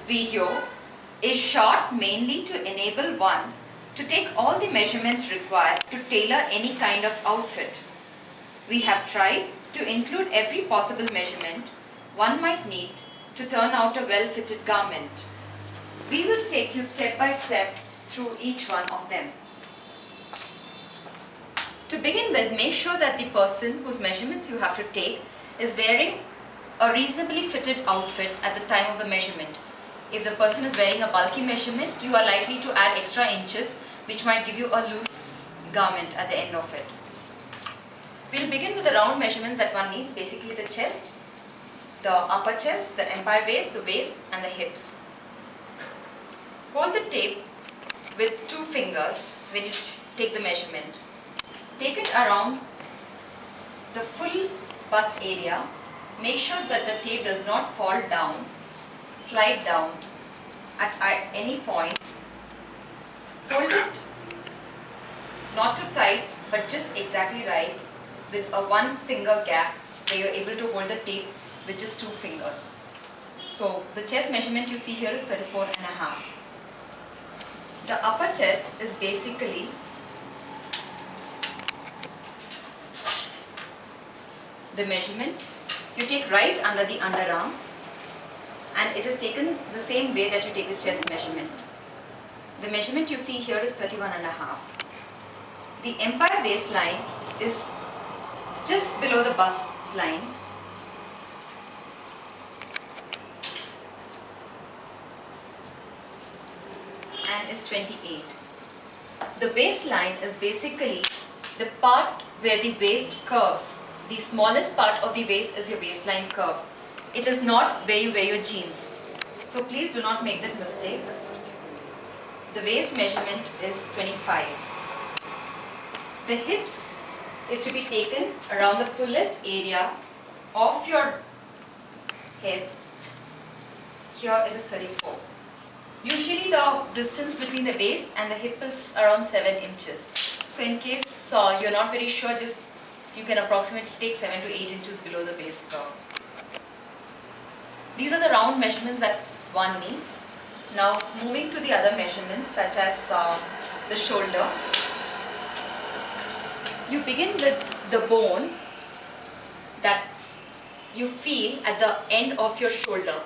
video is shot mainly to enable one to take all the measurements required to tailor any kind of outfit. We have tried to include every possible measurement one might need to turn out a well-fitted garment. We will take you step by step through each one of them. To begin with, make sure that the person whose measurements you have to take is wearing a reasonably fitted outfit at the time of the measurement. If the person is wearing a bulky measurement, you are likely to add extra inches which might give you a loose garment at the end of it. We will begin with the round measurements that one needs, basically the chest, the upper chest, the empire base, the waist and the hips. Hold the tape with 2 fingers when you take the measurement. Take it around the full bust area. Make sure that the tape does not fall down, slide down at any point. Hold it not too tight but just exactly right with a 1 finger gap where you are able to hold the tape with just 2 fingers. So the chest measurement you see here is 34.5. The upper chest is basically the measurement you take right under the underarm, and it is taken the same way that you take the chest measurement. The measurement you see here is 31.5. The empire waistline is just below the bust line. And is 28. The waistline is basically the part where the waist curves. The smallest part of the waist is your waistline curve. It is not where you wear your jeans. So please do not make that mistake. The waist measurement is 25. The hips is to be taken around the fullest area of your head. Here it is 34. Usually the distance between the waist and the hip is around 7 inches. So in case you're not very sure, just you can approximately take 7 to 8 inches below the waist curve. These are the round measurements that one needs. Now moving to the other measurements such as the shoulder. You begin with the bone that you feel at the end of your shoulder.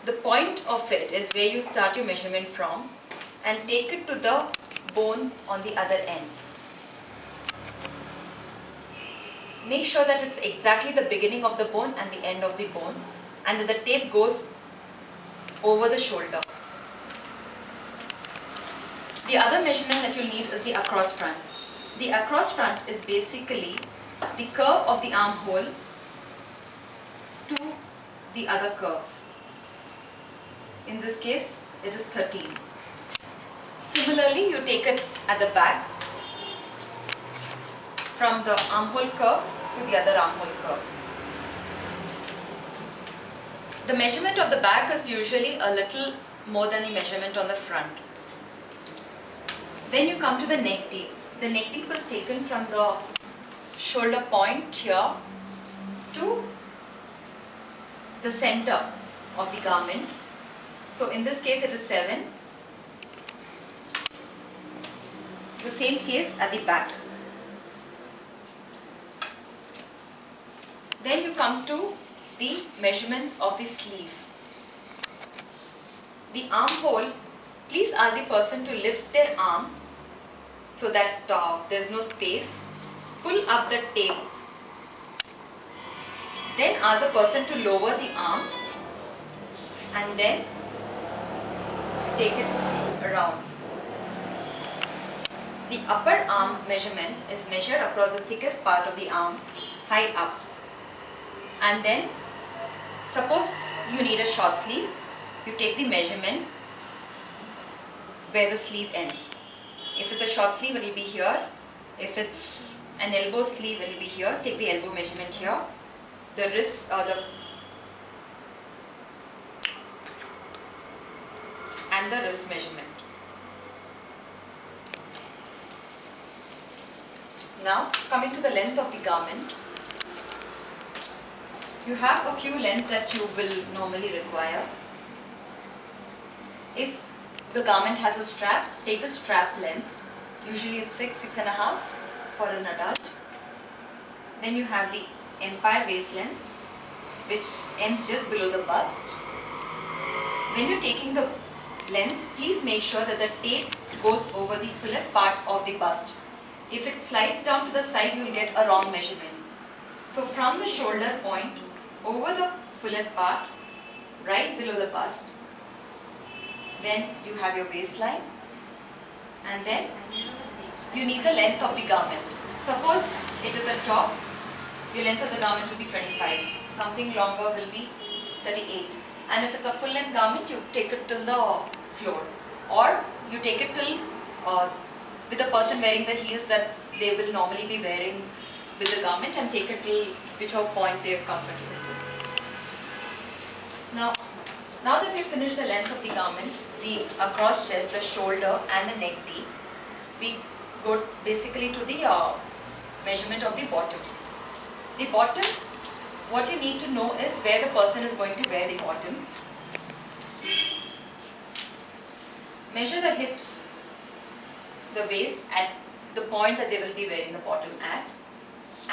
The point of it is where you start your measurement from and take it to the bone on the other end. Make sure that it's exactly the beginning of the bone and the end of the bone, and that the tape goes over the shoulder. The other measurement that you'll need is the across front. The across front is basically the curve of the armhole to the other curve. In this case, it is 13. Similarly, you take it at the back from the armhole curve to the other armhole curve. The measurement of the back is usually a little more than the measurement on the front. Then you come to the neck deep. The neck deep is taken from the shoulder point here to the center of the garment. So in this case it is 7. The same case at the back. Then you come to the measurements of the sleeve. The armhole, please ask the person to lift their arm so that there is no space. Pull up the tape. Then ask the person to lower the arm and then take it around. The upper arm measurement is measured across the thickest part of the arm, high up. And then, suppose you need a short sleeve, you take the measurement where the sleeve ends. If it's a short sleeve, it will be here. If it's an elbow sleeve, it will be here. Take the elbow measurement here. The wrist and the wrist measurement. Now coming to the length of the garment, you have a few lengths that you will normally require. If the garment has a strap, take the strap length. Usually it's 6.5 for an adult. Then you have the empire waist length, which ends just below the bust. When you're taking the length, please make sure that the tape goes over the fullest part of the bust. If it slides down to the side, you will get a wrong measurement. So from the shoulder point over the fullest part, right below the bust, then you have your waistline, and then you need the length of the garment. Suppose it is a top, your length of the garment will be 25, something longer will be 38. And if it's a full length garment, you take it till the floor, or you take it till with the person wearing the heels that they will normally be wearing with the garment, and take it till whichever point they are comfortable with. Now that we have finished the length of the garment, the across chest, the shoulder and the neck deep, we go basically to the measurement of the bottom. The bottom, what you need to know is where the person is going to wear the bottom. Measure the hips, the waist at the point that they will be wearing the bottom at,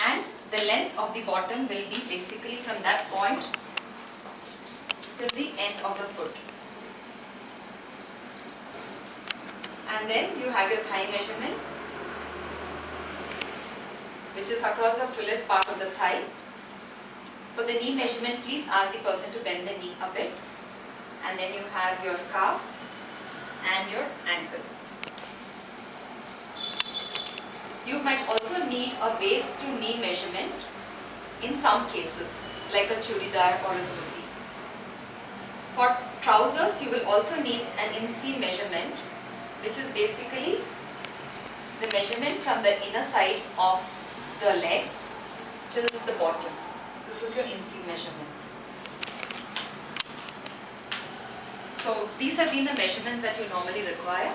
and the length of the bottom will be basically from that point till the end of the foot. And then you have your thigh measurement, which is across the fullest part of the thigh. For the knee measurement, please ask the person to bend the knee a bit. And then you have your calf and your ankle. You might also need a waist to knee measurement in some cases, like a chudidar or a dhoti. For trousers, you will also need an inseam measurement, which is basically the measurement from the inner side of the leg till the bottom. This is your inseam measurement. So these have been the measurements that you normally require,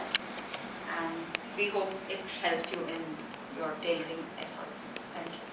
and we hope it helps you in your tailoring efforts. Thank you.